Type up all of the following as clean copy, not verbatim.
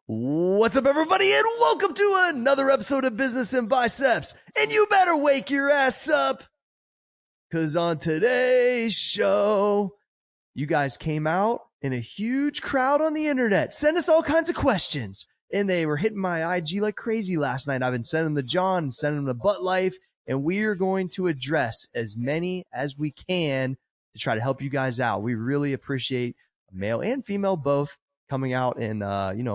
What's up, everybody, and welcome to another episode of Business and Biceps. And you better wake your ass up, because on today's show, you guys came out in a huge crowd on the internet, sent us all kinds of questions, and they were hitting my IG like crazy last night. I've been sending them to John and sending them to Butt Life, and we are going to address as many as we can to try to help you guys out. We really appreciate male and female both coming out, and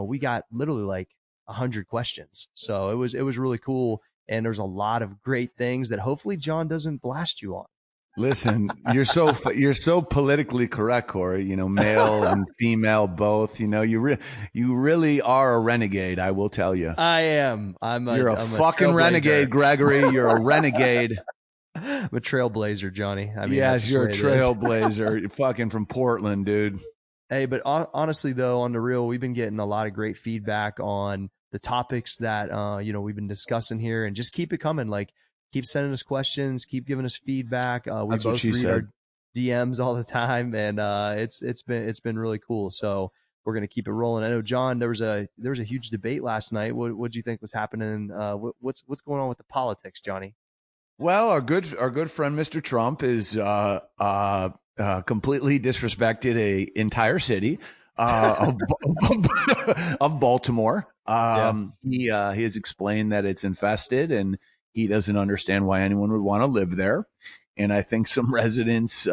we got literally like 100 questions, so it was really cool, and there's a lot of great things that hopefully John doesn't blast you on. Listen, you're so politically correct, Corey. You know, male and female both. You know, you really are a renegade. I will tell you. I am. You're a fucking renegade, Gregory. You're a renegade. I'm a trailblazer, Johnny. I mean, yes, you're a trailblazer. You're fucking from Portland, dude. Hey, but honestly, though, on the real, we've been getting a lot of great feedback on the topics that, we've been discussing here, and just keep it coming. Like, keep sending us questions, keep giving us feedback. We That's both read our DMs all the time, and it's been really cool. So we're going to keep it rolling. I know, John, there was a huge debate last night. What do you think was happening? What's going on with the politics, Johnny? Well, our good friend, Mr. Trump, is, completely disrespected a entire city of Baltimore. He has explained that it's infested, and he doesn't understand why anyone would want to live there. And I think some residents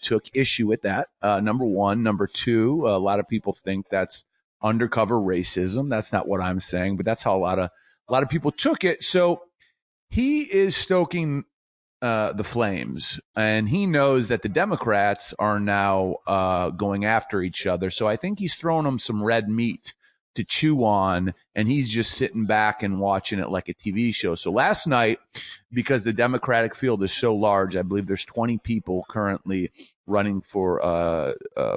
took issue with that. Number one. Number two, a lot of people think that's undercover racism. That's not what I'm saying, but that's how a lot of people took it. So he is stoking the flames, and he knows that the Democrats are now going after each other. So I think he's throwing them some red meat to chew on, and he's just sitting back and watching it like a TV show. So last night, because the Democratic field is so large, I believe there's 20 people currently running for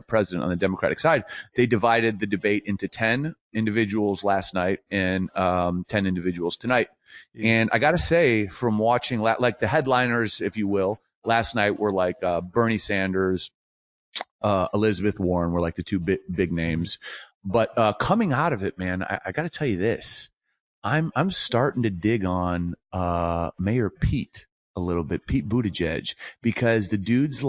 president on the Democratic side, they divided the debate into 10 individuals last night and 10 individuals tonight. And I got to say, from watching, like the headliners, if you will, last night were like Bernie Sanders, Elizabeth Warren were like the two big names. But coming out of it, man, I got to tell you this. I'm starting to dig on Mayor Pete a little bit, Pete Buttigieg, because the dude's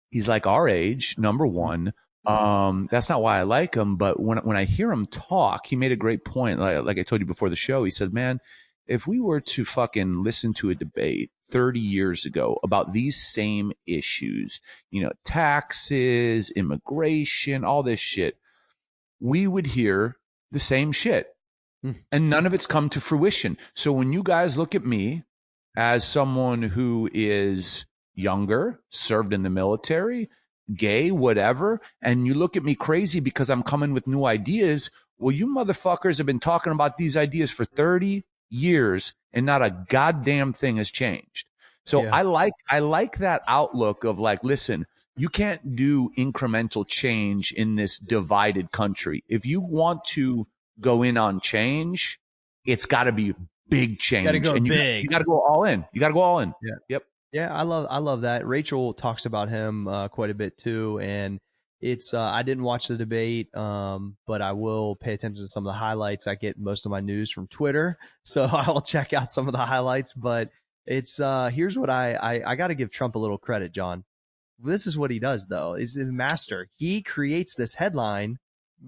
he's like our age, number one. That's not why I like him, but when I hear him talk, he made a great point. Like I told you before the show, he said, man, if we were to fucking listen to a debate 30 years ago about these same issues, taxes, immigration, all this shit, we would hear the same shit. And none of it's come to fruition. So when you guys look at me as someone who is younger, served in the military, gay, whatever, and you look at me crazy because I'm coming with new ideas, well, you motherfuckers have been talking about these ideas for 30 years and not a goddamn thing has changed. So yeah. I like that outlook of like, listen, you can't do incremental change in this divided country. If you want to go in on change, it's got to be big change. Got to go big. You got to go all in. You got to go all in. Yeah. Yep. Yeah, I love that. Rachel talks about him quite a bit too, and it's I didn't watch the debate, but I will pay attention to some of the highlights. I get most of my news from Twitter, so I'll check out some of the highlights. But it's here's what I got to give Trump a little credit, John. This is what he does, though. He's the master. He creates this headline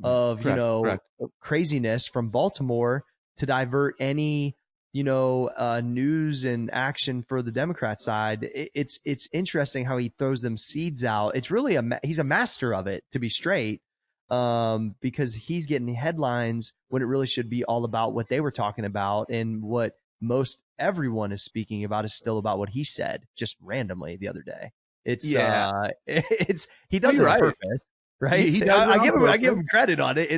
of correct. Craziness from Baltimore to divert any news and action for the Democrat side. It's interesting how he throws them seeds out. It's really he's a master of it, to be straight, because he's getting headlines when it really should be all about what they were talking about, and what most everyone is speaking about is still about what he said just randomly the other day. It's he does it on purpose, right? He does I give him credit on it.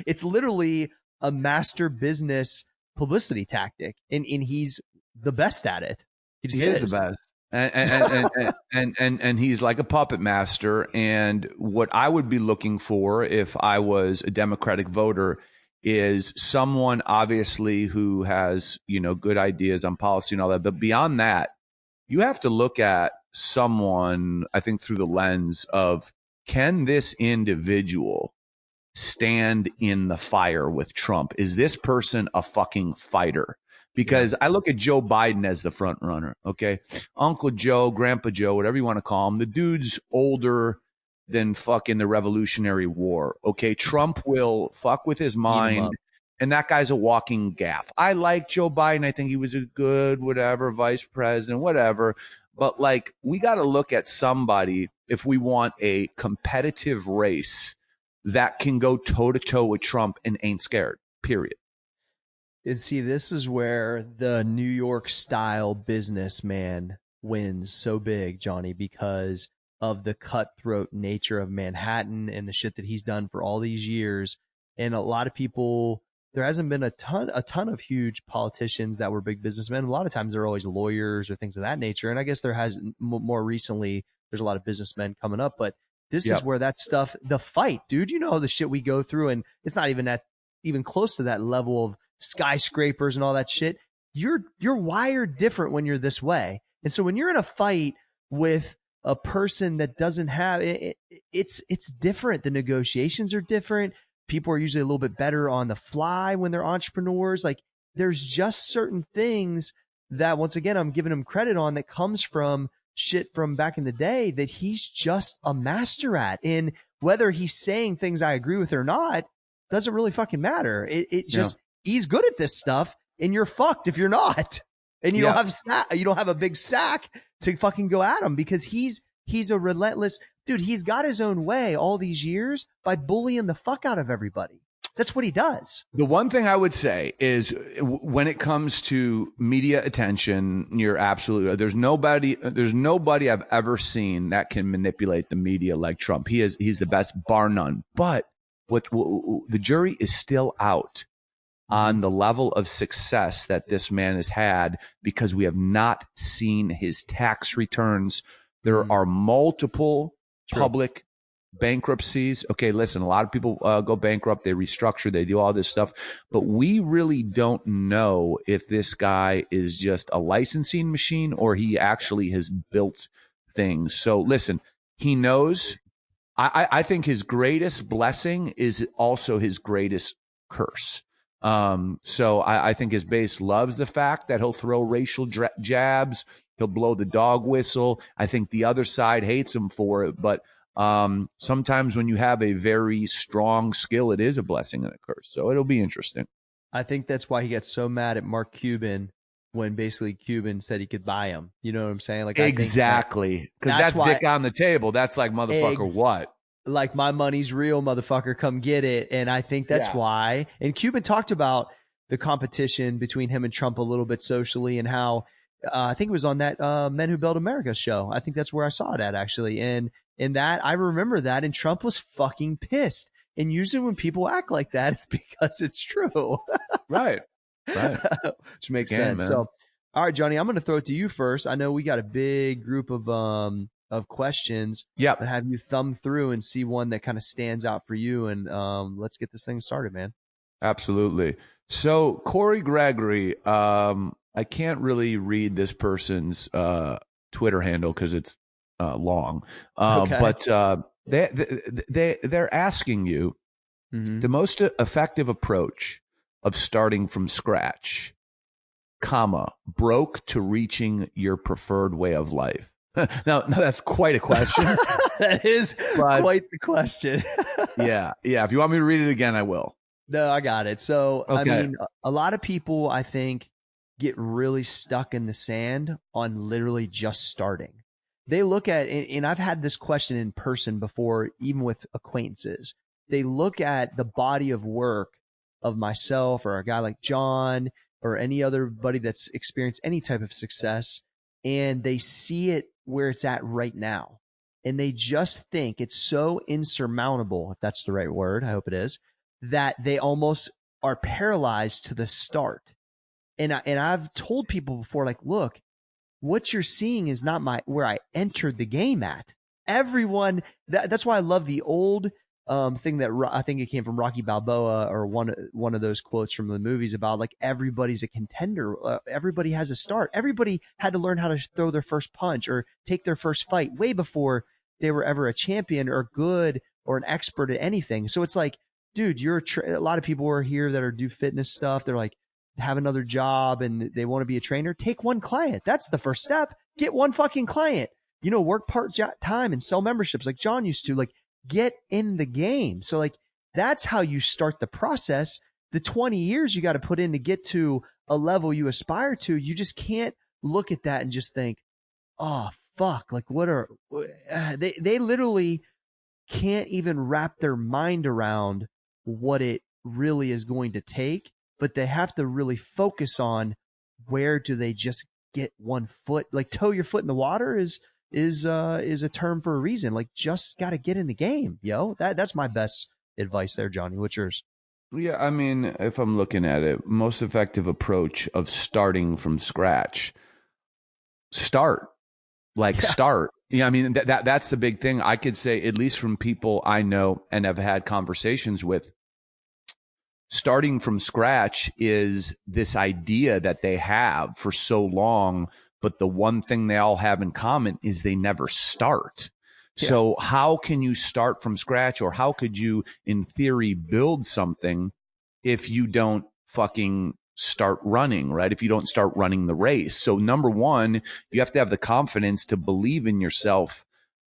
It's literally a master business publicity tactic, and he's the best at it. He is the best, and he's like a puppet master. And what I would be looking for if I was a Democratic voter is someone obviously who has good ideas on policy and all that. But beyond that, you have to look at someone, I think, through the lens of, can this individual stand in the fire with Trump. Is this person a fucking fighter? Because I look at Joe Biden as the front runner. Okay. Uncle Joe, Grandpa Joe, whatever you want to call him. The dude's older than fucking the Revolutionary War. Okay. Trump will fuck with his mind. And that guy's a walking gaff. I like Joe Biden. I think he was a good, whatever, vice president, whatever. But like, we got to look at somebody if we want a competitive race that can go toe to toe with Trump and ain't scared, period. And see, this is where the New York style businessman wins so big, Johnny, because of the cutthroat nature of Manhattan and the shit that he's done for all these years. And a lot of people, there hasn't been a ton of huge politicians that were big businessmen. A lot of times they're always lawyers or things of that nature. And I guess there has more recently, there's a lot of businessmen coming up, but this is where that stuff, the fight, dude, you know, the shit we go through, and it's not even close to that level of skyscrapers and all that shit. You're wired different when you're this way. And so when you're in a fight with a person that doesn't have it, it's different. The negotiations are different. People are usually a little bit better on the fly when they're entrepreneurs. Like, there's just certain things that, once again, I'm giving him credit on that comes from shit from back in the day that he's just a master at. And whether he's saying things I agree with or not doesn't really fucking matter. It just, he's good at this stuff, and you're fucked if you're not. And you don't have a big sack to fucking go at him, because he's a relentless dude. He's got his own way all these years by bullying the fuck out of everybody. That's what he does. The one thing I would say is, when it comes to media attention, you're absolutely, there's nobody I've ever seen that can manipulate the media like Trump. He's the best, bar none. But the jury is still out on the level of success that this man has had, because we have not seen his tax returns. There are multiple public bankruptcies. Okay, listen, a lot of people go bankrupt, they restructure, they do all this stuff, but we really don't know if this guy is just a licensing machine or he actually has built things. So listen, he knows. I think his greatest blessing is also his greatest curse. So I think his base loves the fact that he'll throw racial jabs. He'll blow the dog whistle. I think the other side hates him for it. But sometimes when you have a very strong skill, it is a blessing and a curse. So it'll be interesting. I think that's why he gets so mad at Mark Cuban when basically Cuban said he could buy him. You know what I'm saying? Like, exactly. Because that's dick on the table. That's like, motherfucker, what? Like, my money's real, motherfucker, come get it. And I think that's why. And Cuban talked about the competition between him and Trump a little bit socially, and how I think it was on that Men Who Built America show. I think that's where I saw it at, actually. And in that, I remember that, and Trump was fucking pissed. And usually when people act like that, it's because it's true. Right. Which makes sense. Man. So, all right, Johnny, I'm going to throw it to you first. I know we got a big group of questions. Yep. And have you thumb through and see one that kind of stands out for you. And let's get this thing started, man. Absolutely. So Corey Gregory, I can't really read this person's Twitter handle because it's long. But they're asking you the most effective approach of starting from scratch, broke to reaching your preferred way of life. Now, that's quite a question. That is quite the question. Yeah. If you want me to read it again, I will. No, I got it. So, okay. I mean, a lot of people, I think, get really stuck in the sand on literally just starting. They look at, and I've had this question in person before, even with acquaintances. They look at the body of work of myself or a guy like John or any other buddy that's experienced any type of success, and they see it where it's at right now. And they just think it's so insurmountable, if that's the right word, I hope it is, that they almost are paralyzed to the start. And I've told people before, like, look, what you're seeing is not where I entered the game at. Everyone, that's why I love the old thing that I think it came from Rocky Balboa, or one of those quotes from the movies about, like, everybody's a contender. Everybody has a start. Everybody had to learn how to throw their first punch or take their first fight way before they were ever a champion or good or an expert at anything. So it's like, dude, a lot of people are here that are do fitness stuff. They're like, have another job and they want to be a trainer. Take one client. That's the first step. Get one fucking client, work part time and sell memberships like John used to, like get in the game. So like, that's how you start the process. The 20 years you got to put in to get to a level you aspire to. You just can't look at that and just think, oh, fuck. Like they literally can't even wrap their mind around what it really is going to take, but they have to really focus on where do they just get one foot, like toe your foot in the water is a term for a reason. Like just got to get in the game, that's my best advice there, Johnny. What's yours? Yeah, I mean, if I'm looking at it, most effective approach of starting from scratch, start. Yeah, I mean, that's the big thing. I could say, at least from people I know and have had conversations with, starting from scratch is this idea that they have for so long, but the one thing they all have in common is they never start. Yeah. So how can you start from scratch, or how could you, in theory, build something if you don't fucking start running, right? If you don't start running the race. So number one, you have to have the confidence to believe in yourself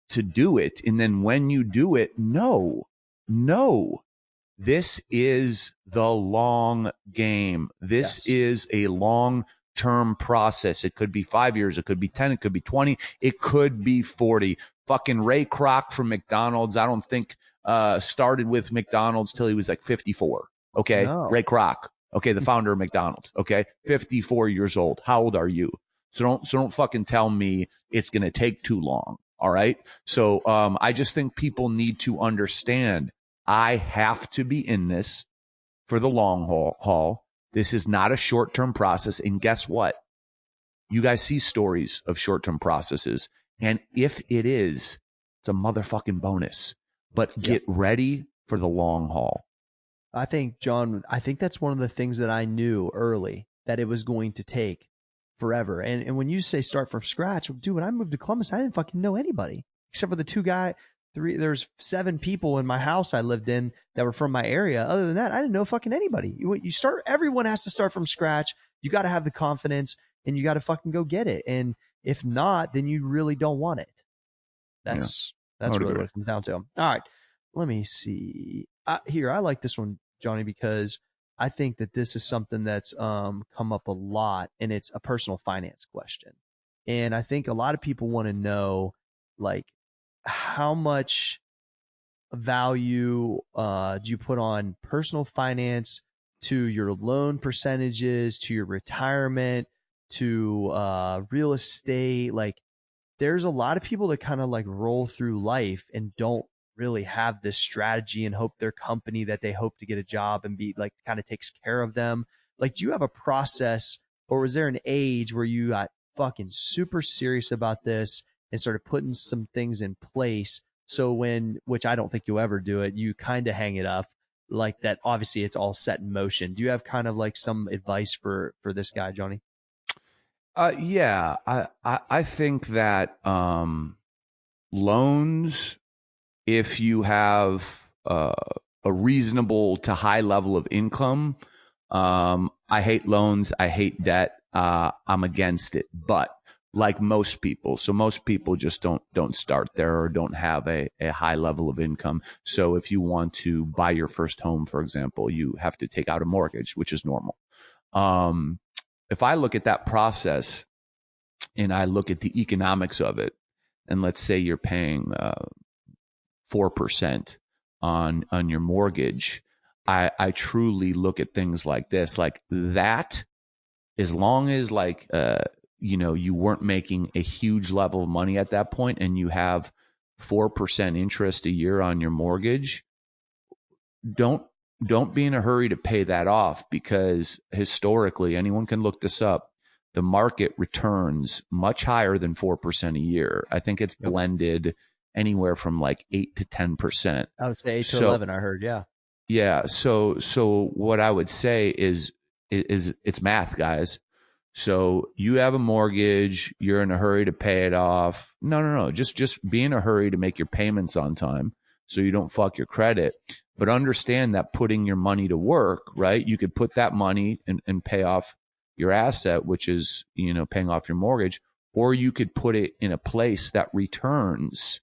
to do it. And then when you do it, no, this is the long game. This is a long-term process. It could be 5 years. It could be 10. It could be 20. It could be 40. Fucking Ray Kroc from McDonald's, I don't think started with McDonald's till he was like 54. Okay. No. Ray Kroc. Okay. The founder of McDonald's. Okay. 54 years old. How old are you? So don't fucking tell me it's going to take too long. All right. So, I just think people need to understand I have to be in this for the long haul. This is not a short-term process. And guess what? You guys see stories of short-term processes. And if it is, it's a motherfucking bonus. But get ready for the long haul. I think, John, that's one of the things that I knew early, that it was going to take forever. And when you say start from scratch, dude, when I moved to Columbus, I didn't fucking know anybody except for the there's 7 people in my house I lived in that were from my area. Other than that, I didn't know fucking anybody. Everyone has to start from scratch. You got to have the confidence and you got to fucking go get it. And if not, then you really don't want it. That's really what it comes down to. All right. Let me see. Here, I like this one, Johnny, because I think that this is something that's come up a lot, and it's a personal finance question. And I think a lot of people want to know, like, how much value do you put on personal finance, to your loan percentages, to your retirement, to real estate? Like, there's a lot of people that kind of like roll through life and don't really have this strategy and hope their company that they hope to get a job and be like kind of takes care of them. Like, do you have a process, or was there an age where you got fucking super serious about this and started putting some things in place? So which I don't think you'll ever do it, you kind of hang it up like that. Obviously it's all set in motion. Do you have kind of like some advice for this guy, Johnny? Yeah, I think that loans, if you have a reasonable to high level of income, I hate loans. I hate debt. I'm against it. But like most people, so most people just don't start there or don't have a high level of income. So if you want to buy your first home, for example, you have to take out a mortgage, which is normal. If I look at that process and I look at the economics of it, and let's say you're paying 4% on your mortgage, I truly look at things like this, like that, as long as like, you weren't making a huge level of money at that point and you have 4% interest a year on your mortgage, don't be in a hurry to pay that off, because historically, anyone can look this up, the market returns much higher than 4% a year. I think it's blended anywhere from like 8 to 10%. I would say 8 to 11, I heard. Yeah. Yeah. So what I would say is it's math, guys. So you have a mortgage, you're in a hurry to pay it off. No. Just be in a hurry to make your payments on time so you don't fuck your credit. but understand that putting your money to work, right? You could put that money and pay off your asset, which is, paying off your mortgage, or you could put it in a place that returns,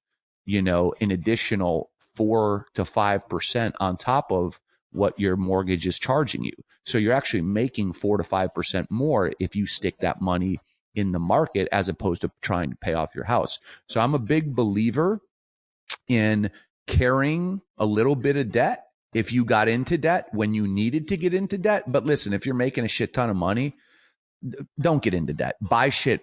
an additional 4 to 5% on top of what your mortgage is charging you. So you're actually making 4 to 5% more if you stick that money in the market as opposed to trying to pay off your house. So I'm a big believer in carrying a little bit of debt if you got into debt when you needed to get into debt. But listen, if you're making a shit ton of money, don't get into debt. Buy shit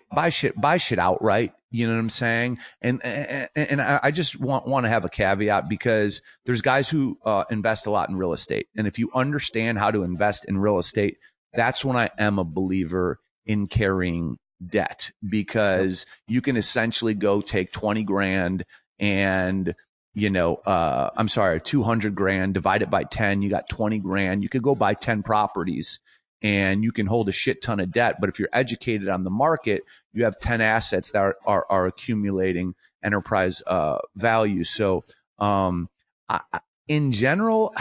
outright. You know what I'm saying? And I just want to have a caveat, because there's guys who invest a lot in real estate. And if you understand how to invest in real estate, that's when I am a believer in carrying debt, because you can essentially go take 20 grand and 200 grand, divide it by 10, you got 20 grand. You could go buy 10 properties and you can hold a shit ton of debt. But if you're educated on the market, you have 10 assets that are accumulating enterprise value. So in general,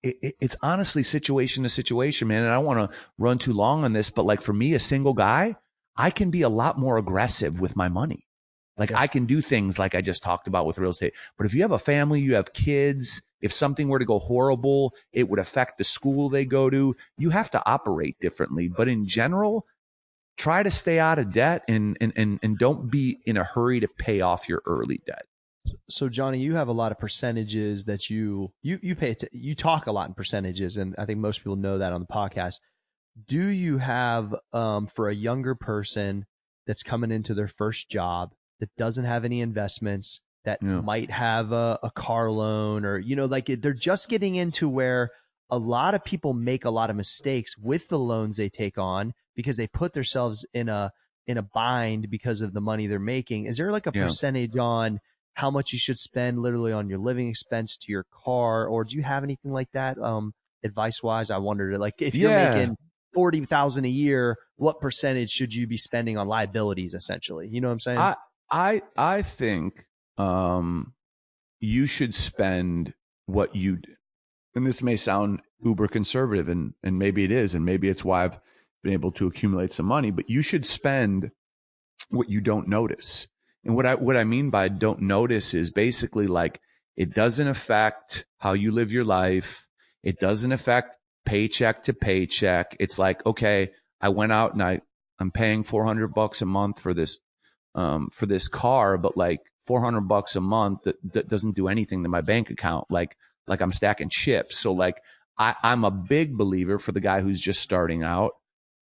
it's honestly situation to situation, man. And I don't want to run too long on this, but like for me, a single guy, I can be a lot more aggressive with my money. Like I can do things like I just talked about with real estate. But if you have a family, you have kids, if something were to go horrible, it would affect the school they go to. You have to operate differently. But in general, try to stay out of debt and don't be in a hurry to pay off your early debt. So Johnny, you have a lot of percentages that you talk a lot in percentages, and I think most people know that on the podcast. Do you have for a younger person that's coming into their first job, that doesn't have any investments, that might have a car loan, or, like they're just getting into where a lot of people make a lot of mistakes with the loans they take on because they put themselves in a bind because of the money they're making. Is there like a percentage on how much you should spend literally on your living expense to your car? Or do you have anything like that advice wise? I wondered, like, if you're making $40,000 a year, what percentage should you be spending on liabilities essentially? You know what I'm saying? I think you should spend what you do. And this may sound uber conservative, and maybe it is, and maybe it's why I've been able to accumulate some money, but you should spend what you don't notice. And what I mean by don't notice is basically like, it doesn't affect how you live your life. It doesn't affect paycheck to paycheck. It's like, okay, I went out and I'm paying $400 a month for this car, but like $400 a month that doesn't do anything to my bank account. Like I'm stacking chips. So like I'm a big believer for the guy who's just starting out.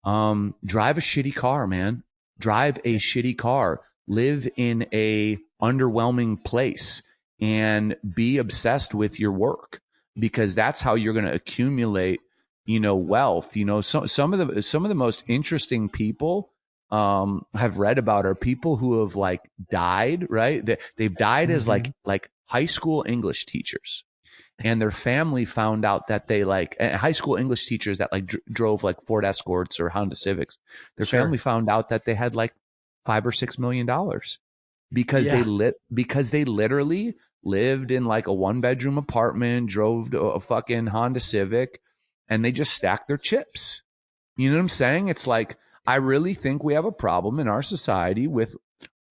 Drive a shitty car, man. Drive a shitty car. Live in a underwhelming place and be obsessed with your work, because that's how you're going to accumulate, wealth. Some of the most interesting people have read about are people who have like died, right? They've died as like high school English teachers, and their family found out that they high school English teachers that like drove like Ford Escorts or Honda Civics. Their family found out that they had like $5 or $6 million because they literally lived in like a 1-bedroom apartment, drove a fucking Honda Civic, and they just stacked their chips. You know what I'm saying? It's like, I really think we have a problem in our society with,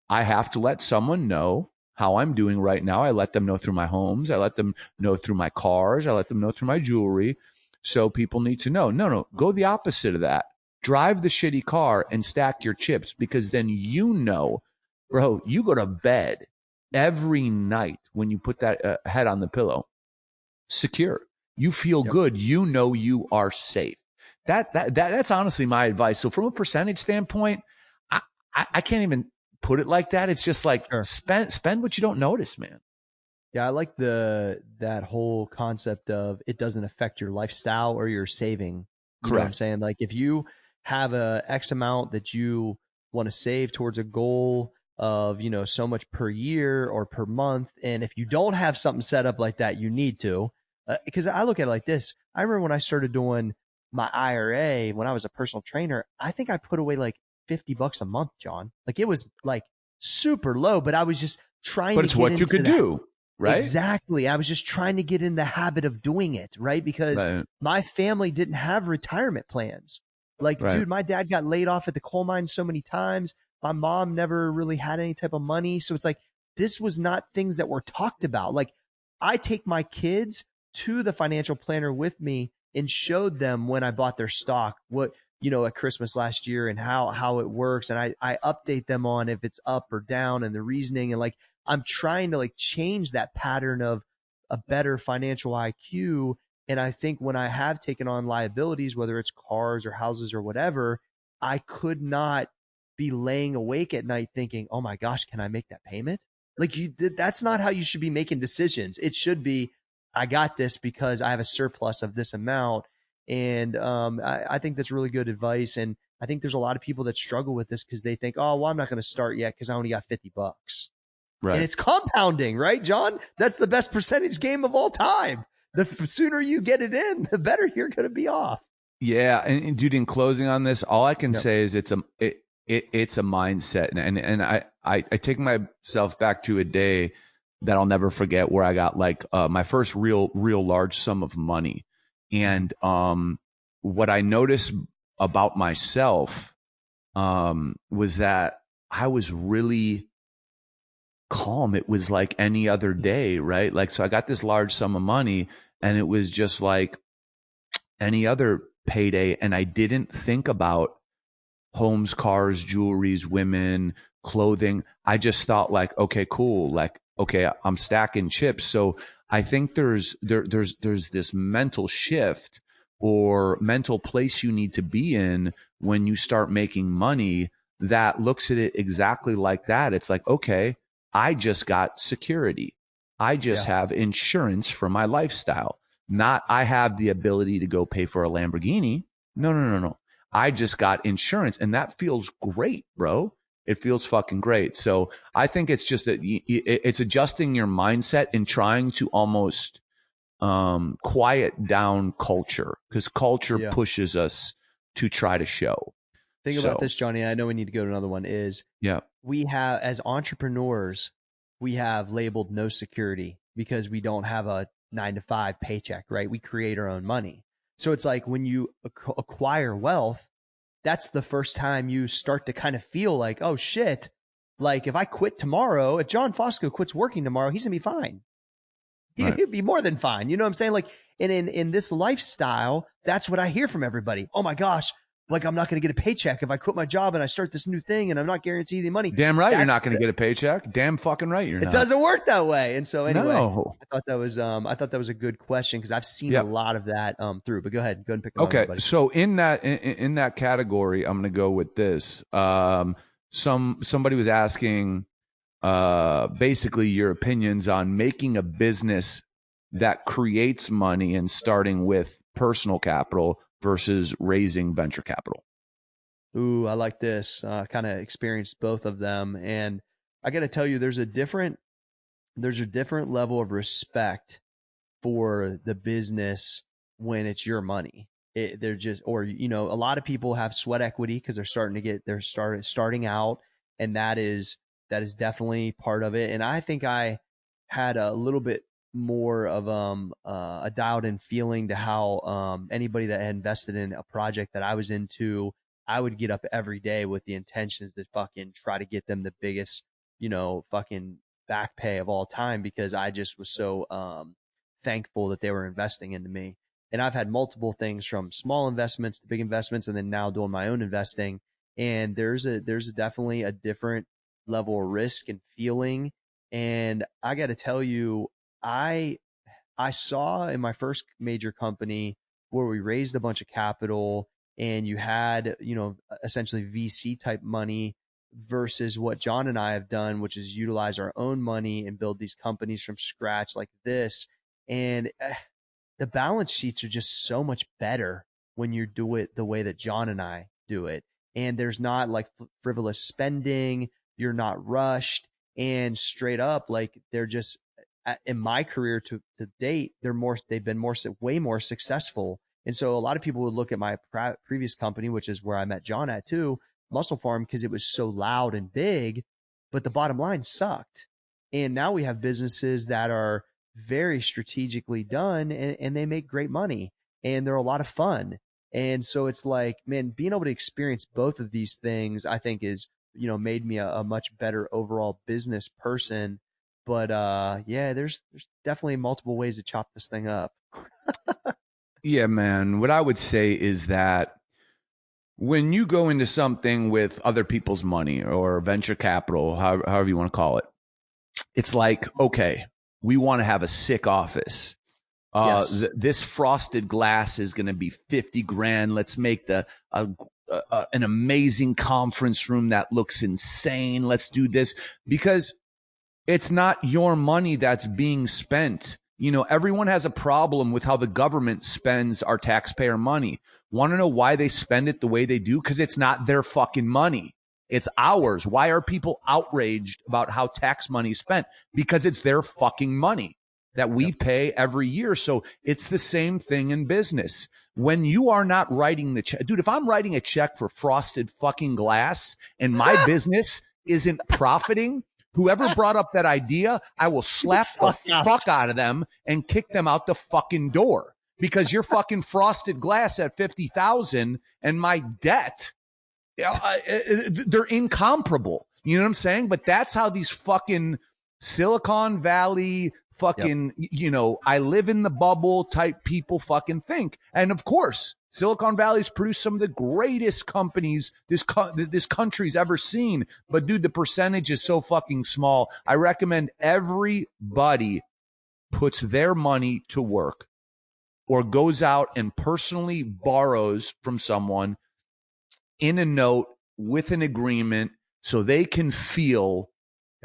I have to let someone know how I'm doing right now. I let them know through my homes. I let them know through my cars. I let them know through my jewelry. So people need to know. No, go the opposite of that. Drive the shitty car and stack your chips, because then bro, you go to bed every night when you put that head on the pillow secure. You feel good. You are safe. That's honestly my advice. So from a percentage standpoint, I can't even put it like that. It's just like spend what you don't notice, man. Yeah, I like that whole concept of it doesn't affect your lifestyle or your saving. You know what I'm saying? Like if you have a X amount that you want to save towards a goal of, so much per year or per month. And if you don't have something set up like that, you need to, because I look at it like this. I remember when I started doing my IRA, when I was a personal trainer, I think I put away like $50 a month, John. Like it was like super low, but I was just trying to get into that. But it's what you could do. right? Exactly. I was just trying to get in the habit of doing it, right? Because Right. my family didn't have retirement plans. Like, Right. dude, my dad got laid off at the coal mine so many times. My mom never really had any type of money. So it's like, this was not things that were talked about. Like, I take my kids to the financial planner with me and showed them when I bought their stock, what, at Christmas last year and how it works. And I update them on if it's up or down and the reasoning. And like, I'm trying to like change that pattern of a better financial IQ. And I think when I have taken on liabilities, whether it's cars or houses or whatever, I could not be laying awake at night thinking, oh my gosh, can I make that payment? Like that's not how you should be making decisions. It should be, I got this because I have a surplus of this amount. And I think that's really good advice. And I think there's a lot of people that struggle with this because they think, oh, well, I'm not going to start yet because I only got $50. Right. And it's compounding, right, John? That's the best percentage game of all time. The sooner you get it in, the better you're going to be off. Yeah, and dude, in closing on this, all I can say is it's a mindset, and I take myself back to a day that I'll never forget where I got like my first real large sum of money, and what I noticed about myself was that I was really calm. It was like any other day, right? Like, so I got this large sum of money and it was just like any other payday. And I didn't think about homes, cars, jewelries, women, clothing. I just thought like, okay, cool. Like, okay, I'm stacking chips. So I think there's this mental shift or mental place you need to be in when you start making money that looks at it exactly like that. It's like, okay, I just got security. I just have insurance for my lifestyle. Not I have the ability to go pay for a Lamborghini. No. I just got insurance and that feels great, bro. It feels fucking great. So I think it's just that it's adjusting your mindset and trying to almost quiet down culture because culture pushes us to try to show. Think about this, Johnny. I know we need to go to another one is we have, as entrepreneurs, we have labeled no security because we don't have a 9-to-5 paycheck, right? We create our own money. So it's like when you acquire wealth, that's the first time you start to kind of feel like, oh shit, like if I quit tomorrow, if John Fosco quits working tomorrow, he's gonna be fine. He'll be more than fine. You know what I'm saying? Like, and in this lifestyle, that's what I hear from everybody. Oh my gosh, like I'm not going to get a paycheck if I quit my job and I start this new thing and I'm not guaranteed any money. Damn right, you're not going to get a paycheck. Damn fucking right, you're not. It doesn't work that way. And so anyway, no. I thought that was a good question because I've seen a lot of that through. But go ahead and pick. Okay, so in that category, I'm going to go with this. Somebody was asking, basically your opinions on making a business that creates money and starting with personal capital versus raising venture capital. Ooh, I like this. Kind of experienced both of them. And I got to tell you, there's a different level of respect for the business when it's your money. They're just, or, a lot of people have sweat equity because they're starting out. And that is definitely part of it. And I think I had a little bit more of a dialed in feeling to how anybody that had invested in a project that I was into, I would get up every day with the intentions to fucking try to get them the biggest, fucking back pay of all time because I just was so thankful that they were investing into me. And I've had multiple things from small investments to big investments and then now doing my own investing. And there's definitely a different level of risk and feeling. And I got to tell you, I saw in my first major company where we raised a bunch of capital and you had, essentially VC type money versus what John and I have done, which is utilize our own money and build these companies from scratch like this. And the balance sheets are just so much better when you do it the way that John and I do it. And there's not like frivolous spending. You're not rushed and straight up, like they're just, in my career to date, they've been way more successful. And so a lot of people would look at my previous company, which is where I met John at too, Muscle Farm, because it was so loud and big, but the bottom line sucked. And now we have businesses that are very strategically done, and they make great money, and they're a lot of fun. And so it's like, man, being able to experience both of these things, I think is, made me a much better overall business person. But yeah, there's definitely multiple ways to chop this thing up. Yeah, man. What I would say is that when you go into something with other people's money or venture capital, however you want to call it, it's like, okay, we want to have a sick office. Yes. This frosted glass is going to be 50 grand. Let's make an amazing conference room that looks insane. Let's do this, because it's not your money that's being spent. Everyone has a problem with how the government spends our taxpayer money. Want to know why they spend it the way they do? Because it's not their fucking money. It's ours. Why are people outraged about how tax money is spent? Because it's their fucking money that we pay every year. So it's the same thing in business. When you are not writing the check, dude, if I'm writing a check for frosted fucking glass and my business isn't profiting, whoever brought up that idea, I will slap the fuck out of them and kick them out the fucking door, because you're fucking frosted glass at 50,000 and my debt, they're incomparable. You know what I'm saying? But that's how these fucking Silicon Valley fucking, I live in the bubble type people fucking think. And of course, Silicon Valley's produced some of the greatest companies this country's ever seen. But dude, the percentage is so fucking small. I recommend everybody puts their money to work or goes out and personally borrows from someone in a note with an agreement so they can feel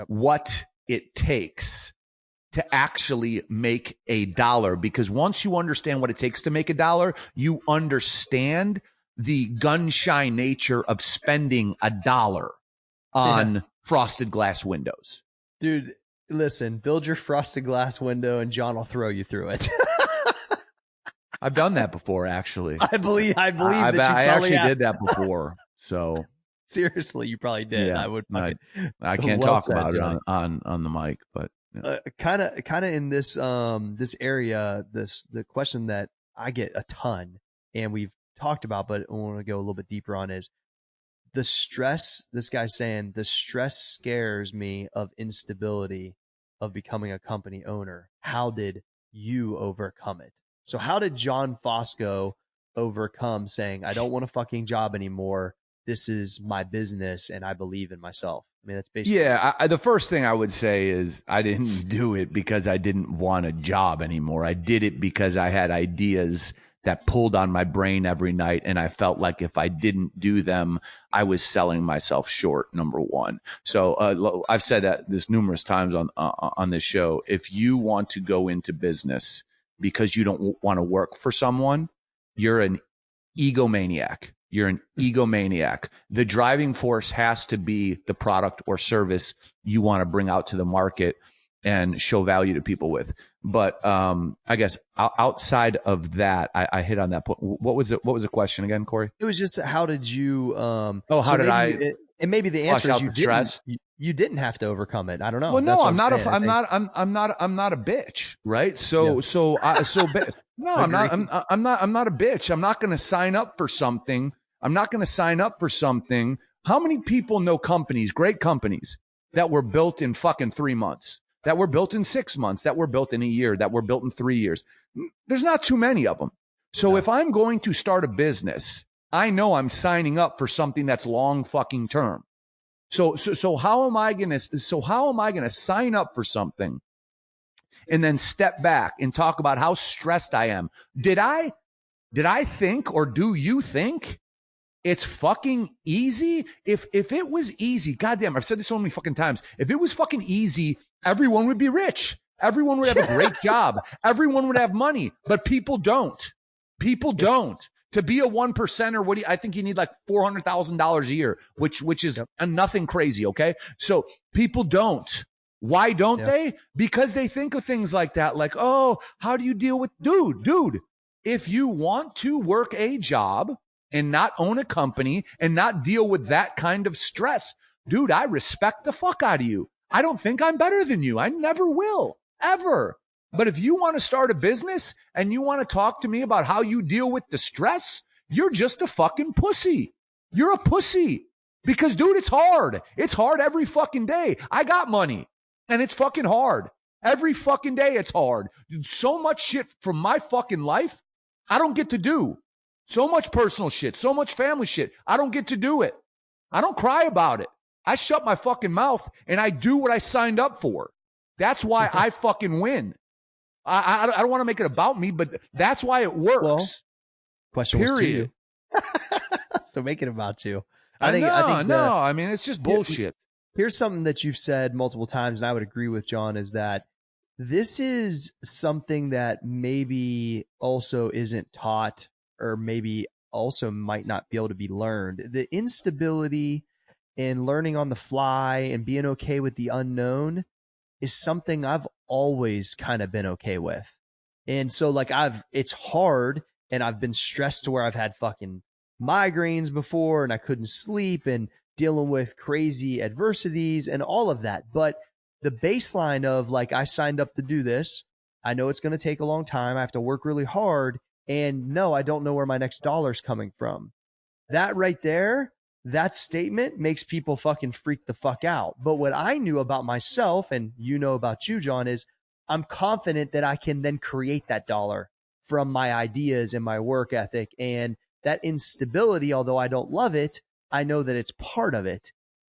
what it takes to actually make a dollar. Because once you understand what it takes to make a dollar, you understand the gun-shy nature of spending a dollar on frosted glass windows. Dude, listen, build your frosted glass window and John will throw you through it. I've done that before, actually. I believe that you probably actually did that before. So seriously, you probably did. Yeah, I would. I can't talk about it on the mic, but kind of in this this area, the question that I get a ton, and we've talked about, but I want to go a little bit deeper on, is the stress. This guy's saying the stress scares me of instability of becoming a company owner. How did you overcome it? So how did John Fosco overcome saying, I don't want a fucking job anymore? This is my business and I believe in myself. I mean, that's basically. Yeah. The first thing I would say is I didn't do it because I didn't want a job anymore. I did it because I had ideas that pulled on my brain every night. And I felt like if I didn't do them, I was selling myself short, number one. So I've said that this numerous times on this show. If you want to go into business because you don't want to work for someone, you're an egomaniac. You're an egomaniac. The driving force has to be the product or service you want to bring out to the market and show value to people with. But I guess outside of that, I hit on that point. What was it? What was the question again, Corey? It was just, how did you? And maybe the answer is you didn't have to overcome it. I don't know. Well, no, I'm not a bitch, right? No, I'm not a bitch. I'm not going to sign up for something. How many people know companies, great companies, that were built in fucking 3 months, that were built in 6 months, that were built in a year, that were built in 3 years? There's not too many of them. So if I'm going to start a business, I know I'm signing up for something that's long fucking term. So how am I going to sign up for something and then step back and talk about how stressed I am? Did I think, or do you think it's fucking easy? If it was easy, goddamn, I've said this so many fucking times. If it was fucking easy, everyone would be rich. Everyone would have a great job. Everyone would have money, but people don't. People don't. To be a 1%er, I think you need like $400,000 a year, which is nothing crazy. Okay. So people don't. Why don't they? Because they think of things like that. Like, oh, how do you deal with dude, if you want to work a job and not own a company and not deal with that kind of stress, dude, I respect the fuck out of you. I don't think I'm better than you. I never will, ever. But if you want to start a business and you want to talk to me about how you deal with the stress, you're just a fucking pussy. You're a pussy. Because, dude, it's hard. It's hard every fucking day. I got money, and it's fucking hard. Every fucking day it's hard. So much shit from my fucking life I don't get to do. So much personal shit, so much family shit. I don't get to do it. I don't cry about it. I shut my fucking mouth and I do what I signed up for. That's why I fucking win. I don't want to make it about me, but that's why it works. Well, question period. Was to you. So make it about you. I think I mean, it's just bullshit. Here's something that you've said multiple times, and I would agree with John, is that this is something that maybe also isn't taught, or maybe also might not be able to be learned. The instability in learning on the fly and being okay with the unknown is something I've always kind of been okay with. And so like it's hard, and I've been stressed to where I've had fucking migraines before and I couldn't sleep and dealing with crazy adversities and all of that. But the baseline of like, I signed up to do this. I know it's going to take a long time. I have to work really hard. And no, I don't know where my next dollar's coming from. That right there, that statement makes people fucking freak the fuck out. But what I knew about myself, and you know about you, John, is I'm confident that I can then create that dollar from my ideas and my work ethic. And that instability, although I don't love it, I know that it's part of it.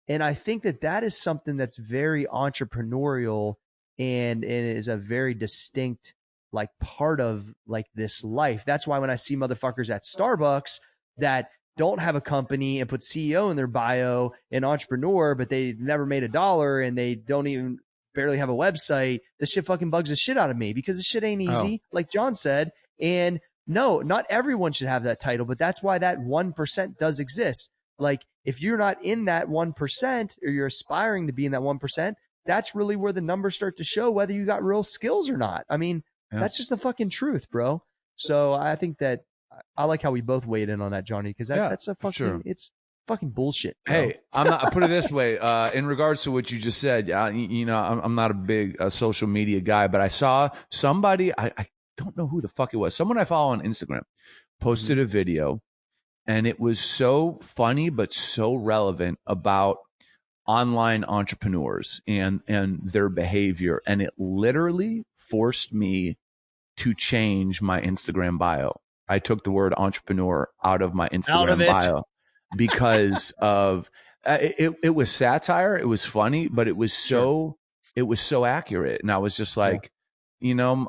And I think that that is something that's very entrepreneurial and is a very distinct like part of like this life. That's why when I see motherfuckers at Starbucks that don't have a company and put CEO in their bio and entrepreneur, but they never made $1 and they don't even barely have a website, this shit fucking bugs the shit out of me because this shit ain't easy, like John said. And no, not everyone should have that title, but that's why that 1% does exist. Like if you're not in that 1% or you're aspiring to be in that 1%, that's really where the numbers start to show whether you got real skills or not. I mean, that's just the fucking truth, bro. So I think that I like how we both weighed in on that, Johnny, because that's a fucking, it's fucking bullshit, bro. Hey, I put it this way, in regards to what you just said, you know, I'm not a big social media guy, but I saw somebody, I don't know who the fuck it was. Someone I follow on Instagram posted a video, and it was so funny, but so relevant about online entrepreneurs and their behavior. And it literally forced me to change my Instagram bio. I took the word entrepreneur out of my Instagram bio because of it was satire. It was funny, but it was so accurate. And I was just like, you know,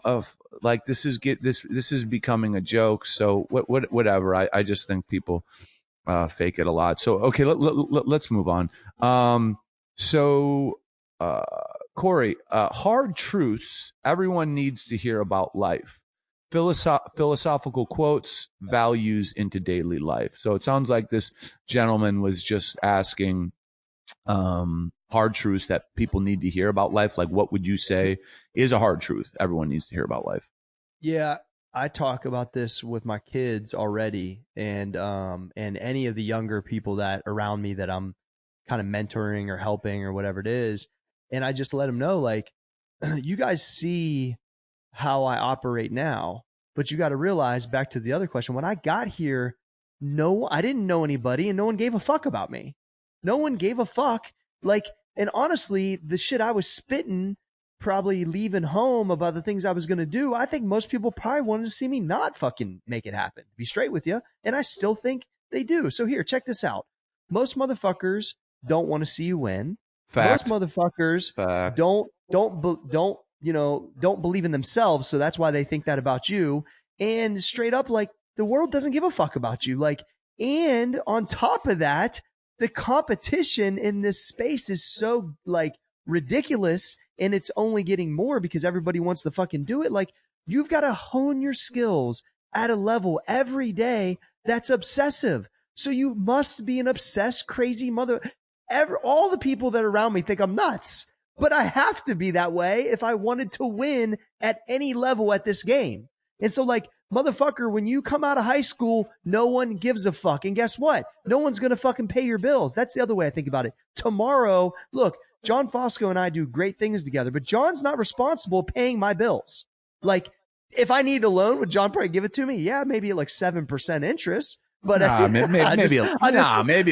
like this is becoming a joke. So whatever. I just think people fake it a lot. So okay, let's move on. Corey, hard truths everyone needs to hear about life. Philosophical quotes, values into daily life. So it sounds like this gentleman was just asking hard truths that people need to hear about life. Like, what would you say is a hard truth everyone needs to hear about life? Yeah, I talk about this with my kids already, and any of the younger people that around me that I'm kind of mentoring or helping or whatever it is. And I just let them know, like, you guys see how I operate now, but you got to realize, back to the other question, when I got here, I didn't know anybody and no one gave a fuck about me. No one gave a fuck. Like, and honestly, the shit I was spitting, probably leaving home about the things I was going to do, I think most people probably wanted to see me not fucking make it happen, to be straight with you. And I still think they do. So here, check this out. Most motherfuckers don't want to see you win. Fact. Most motherfuckers don't believe in themselves. So that's why they think that about you. And straight up, like, the world doesn't give a fuck about you. Like, and on top of that, the competition in this space is so like ridiculous, and it's only getting more because everybody wants to fucking do it. Like, you've got to hone your skills at a level every day that's obsessive. So you must be an obsessed, crazy all the people that are around me think I'm nuts, but I have to be that way if I wanted to win at any level at this game. And so, like, motherfucker, when you come out of high school, no one gives a fuck. And guess what? No one's going to fucking pay your bills. That's the other way I think about it. Tomorrow, look, John Fosco and I do great things together, but John's not responsible paying my bills. Like, if I need a loan, would John probably give it to me? Yeah, maybe at like 7% interest. But maybe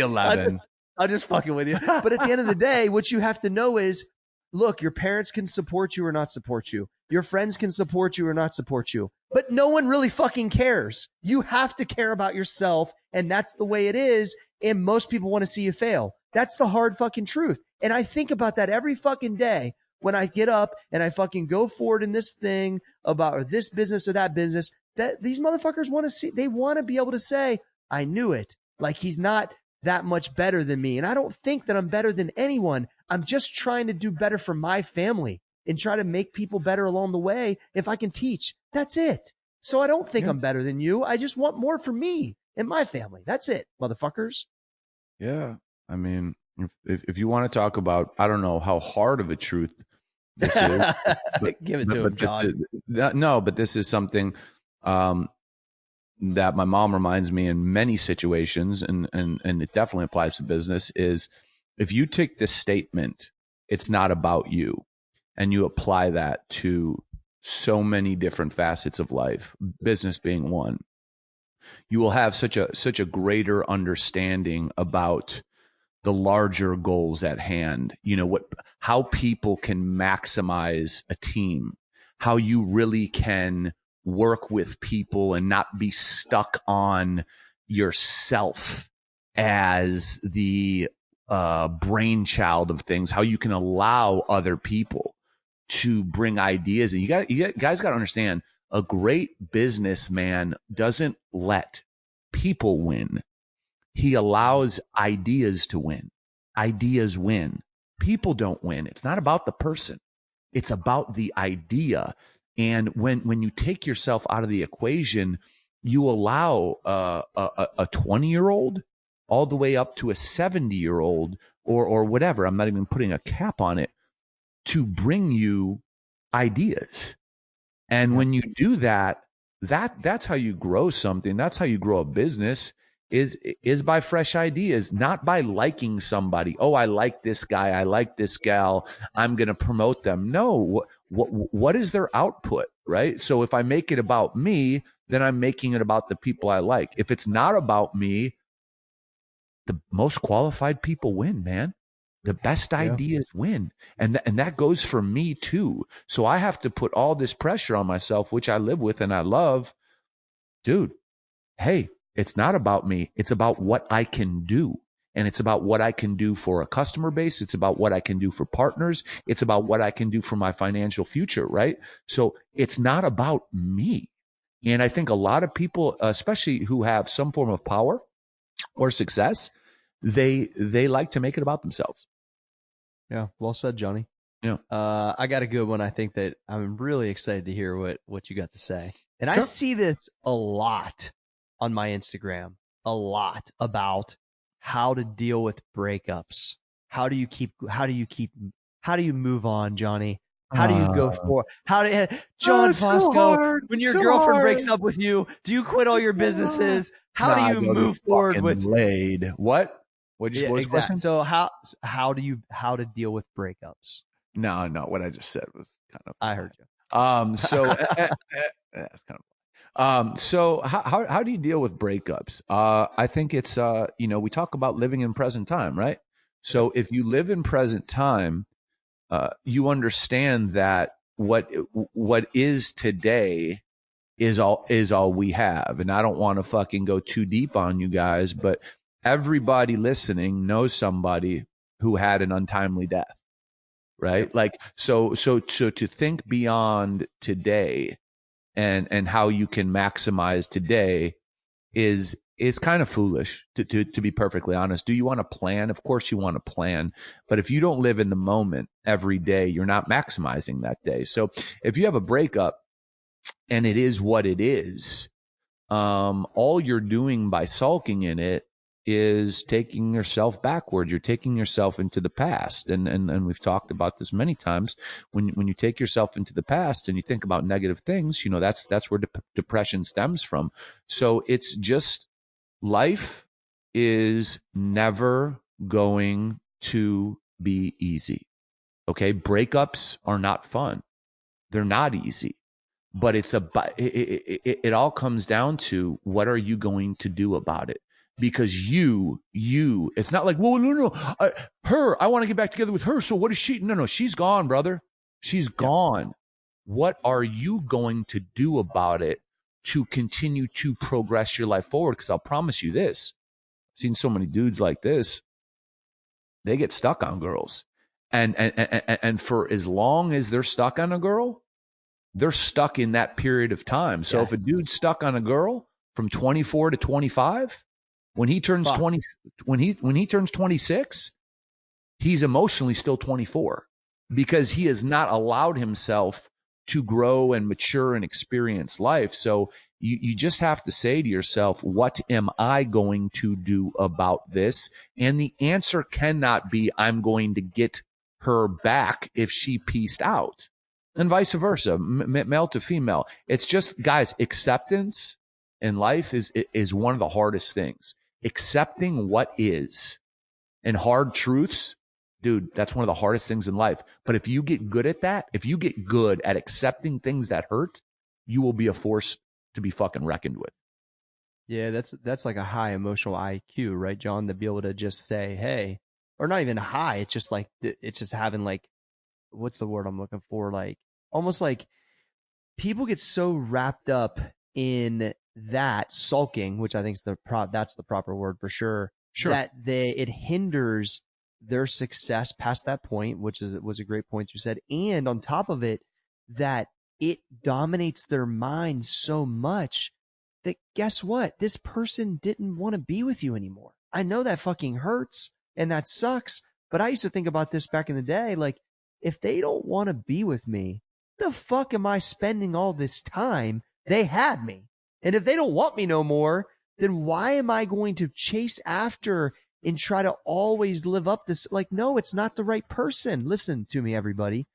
11. I'm just fucking with you. But at the end of the day, what you have to know is, look, your parents can support you or not support you. Your friends can support you or not support you. But no one really fucking cares. You have to care about yourself, and that's the way it is. And most people want to see you fail. That's the hard fucking truth. And I think about that every fucking day when I get up and I fucking go forward in this thing about or this business or that business, that these motherfuckers want to see, they want to be able to say, I knew it. Like, he's not that much better than me. And I don't think that I'm better than anyone. I'm just trying to do better for my family and try to make people better along the way if I can teach. That's it. So I don't think I'm better than you. I just want more for me and my family. That's it, motherfuckers. Yeah. I mean, if you want to talk about, I don't know how hard of a truth this is. But, give it to him, John. No, but this is something that my mom reminds me in many situations, and it definitely applies to business, is if you take this statement, it's not about you, and you apply that to so many different facets of life, business being one, you will have such a greater understanding about the larger goals at hand. You know, how people can maximize a team, how you really can work with people and not be stuck on yourself as the brainchild of things, how you can allow other people to bring ideas. And you guys got to understand, a great businessman doesn't let people win. He allows ideas to win. Ideas win. People don't win. It's not about the person. It's about the idea. And when you take yourself out of the equation, you allow a 20-year-old all the way up to a 70-year-old or whatever, I'm not even putting a cap on it, to bring you ideas. And when you do that, that's how you grow something. That's how you grow a business, is by fresh ideas, not by liking somebody. Oh, I like this guy. I like this gal. I'm going to promote them. No, what is their output, right? So if I make it about me, then I'm making it about the people I like. If it's not about me, the most qualified people win, man. The best ideas win. And that goes for me too. So I have to put all this pressure on myself, which I live with and I love. Dude, hey, it's not about me. It's about what I can do. And it's about what I can do for a customer base. It's about what I can do for partners. It's about what I can do for my financial future, right? So it's not about me. And I think a lot of people, especially who have some form of power or success, they like to make it about themselves. Yeah, well said, Johnny. Yeah. I got a good one. I think that I'm really excited to hear what you got to say. And Sure. I see this a lot on my Instagram, a lot about how to deal with breakups. How do you move on, Johnny? How do you go for? John Fosco, when your girlfriend breaks up with you, do you quit all your businesses? How do you move forward with laid? What? What did you exactly. question? So how to deal with breakups? No, what I just said was kind of. I heard you. So that's kind of. So how do you deal with breakups? I think it's we talk about living in present time, right? So if you live in present time, you understand that what is today is all we have. And I don't want to fucking go too deep on you guys, but everybody listening knows somebody who had an untimely death, right? Yep. Like, so to think beyond today and how you can maximize today is kind of foolish, to be perfectly honest. Do you want to plan? Of course you want to plan. But if you don't live in the moment every day, you're not maximizing that day. So if you have a breakup and it is what it is, all you're doing by sulking in it is taking yourself backward. You're taking yourself into the past. And we've talked about this many times. When you take yourself into the past and you think about negative things, that's where depression stems from. So it's just, life is never going to be easy. Okay. Breakups are not fun. They're not easy, but it all comes down to what are you going to do about it? Because it's not like, well, no, I want to get back together with her. So what is she? No, she's gone, brother. She's gone. What are you going to do about it to continue to progress your life forward? Because I'll promise you this, I've seen so many dudes like this, they get stuck on girls. And for as long as they're stuck on a girl, they're stuck in that period of time. So if a dude's stuck on a girl from 24 to 25, when he turns 20, when he turns 26, he's emotionally still 24 because he has not allowed himself to grow and mature and experience life. So you just have to say to yourself, what am I going to do about this? And the answer cannot be, I'm going to get her back if she pieced out. And vice versa, male to female. It's just, guys, acceptance in life is one of the hardest things. Accepting what is and hard truths, dude, that's one of the hardest things in life. But if you get good at that, if you get good at accepting things that hurt, you will be a force to be fucking reckoned with. Yeah, that's like a high emotional IQ, right, John? To be able to just say, hey, or not even high. It's just like, it's just having like, what's the word I'm looking for? Like, almost like people get so wrapped up in that sulking, which I think is that's the proper word for sure. Sure. That it hinders their success past that point, which was a great point you said. And on top of it, that it dominates their mind so much that guess what? This person didn't want to be with you anymore. I know that fucking hurts and that sucks, but I used to think about this back in the day. Like, if they don't want to be with me, the fuck am I spending all this time? They had me. And if they don't want me no more, then why am I going to chase after and try to always live up this? Like, no, it's not the right person. Listen to me, everybody.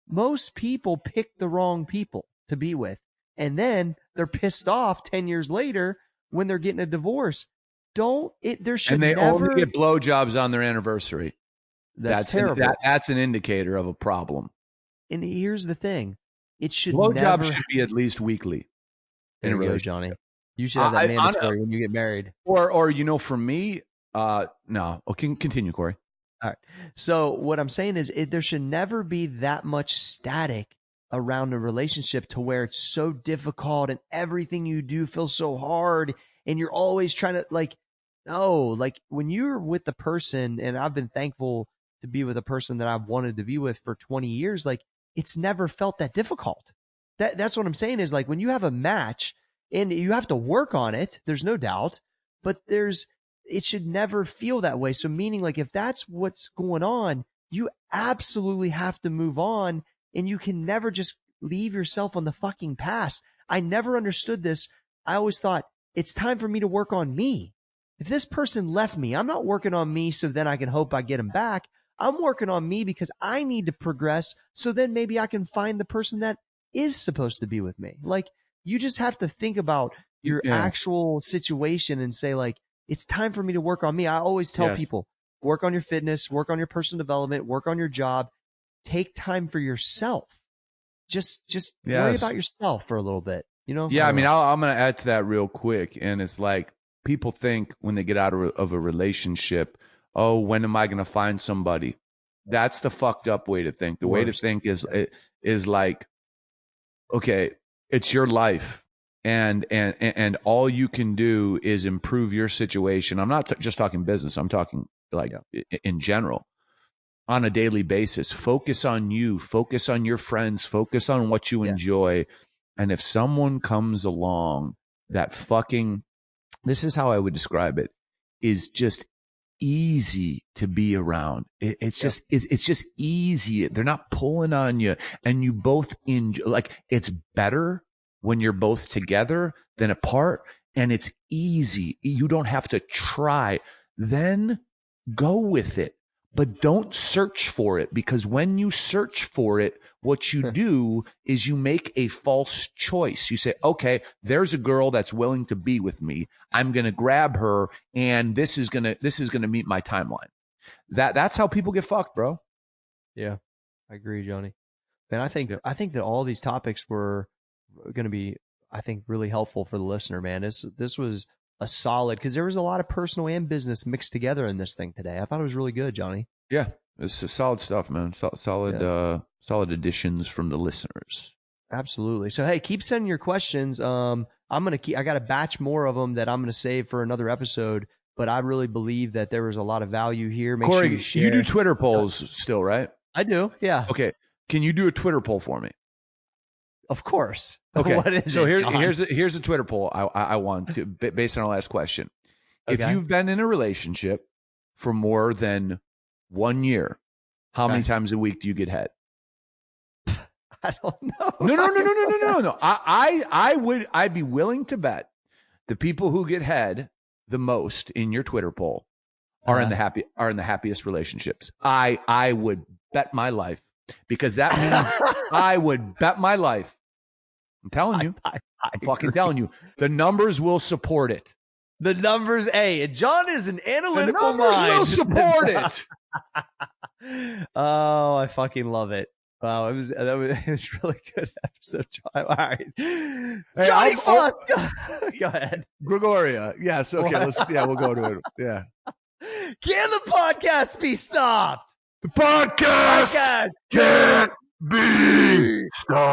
Most people pick the wrong people to be with. And then they're pissed off 10 years later when they're getting a divorce. There should never. And they only get blowjobs on their anniversary. That's terrible. That's an indicator of a problem. And here's the thing. It should blowjobs should be at least weekly. There you go, Johnny. You should have that mandatory when you get married. Or for me, no. Okay, continue, Corey. All right. So what I'm saying is there should never be that much static around a relationship to where it's so difficult and everything you do feels so hard and you're always trying to like when you're with the person, and I've been thankful to be with a person that I've wanted to be with for 20 years, like it's never felt that difficult. That's what I'm saying is like when you have a match and you have to work on it, there's no doubt, but it should never feel that way. So meaning like if that's what's going on, you absolutely have to move on and you can never just leave yourself on the fucking past. I never understood this. I always thought it's time for me to work on me. If this person left me, I'm not working on me so then I can hope I get him back. I'm working on me because I need to progress so then maybe I can find the person that is supposed to be with me. Like you just have to think about your actual situation and say like, it's time for me to work on me. I always tell people, work on your fitness, work on your personal development, work on your job, take time for yourself. Just worry about yourself for a little bit, you know? Yeah. I mean, I'm going to add to that real quick. And it's like people think when they get out of a relationship, oh, when am I going to find somebody? That's the fucked up way to think. The way to think is like, okay, it's your life. And all you can do is improve your situation. I'm not just talking business. I'm talking like in general on a daily basis. Focus on you, focus on your friends, focus on what you enjoy. And if someone comes along that this is how I would describe it, is just easy to be around. It's just easy. They're not pulling on you and you both enjoy, like it's better when you're both together than apart, and it's easy. You don't have to try. Then go with it, but don't search for it, because when you search for it, what you do is you make a false choice. You say, okay, there's a girl that's willing to be with me. I'm going to grab her and this is going to meet my timeline. That's how people get fucked, bro. Yeah. I agree, Johnny. And I think Yeah. that all these topics were going to be, I think, really helpful for the listener, man. This was a solid, because there was a lot of personal and business mixed together in this thing today. I thought it was really good, Johnny. Yeah, it's solid stuff, man. Solid additions from the listeners. Absolutely. So hey, keep sending your questions. I got a batch more of them that I'm gonna save for another episode. But I really believe that there was a lot of value here. Make Corey, sure you share. you do Twitter polls still, right? I do. Yeah. Okay. Can you do a Twitter poll for me? Of course. Okay. What is so it, here's the Twitter poll I want to, based on our last question. If Okay. you've been in a relationship for more than 1 year, how many times a week do you get head? I don't know. No. I'd be willing to bet the people who get head the most in your Twitter poll are in the happiest relationships. I would bet my life, because that means I would bet my life. I'm telling you. I'm fucking telling you. The numbers will support it. The numbers, John is an analytical the numbers mind. will support it. Oh, I fucking love it. Wow, it was really good episode. All right, Johnny Foss, go ahead. Gregoria. Yes. Okay. We'll go to it. Yeah. Can the podcast be stopped? The podcast can't be stopped.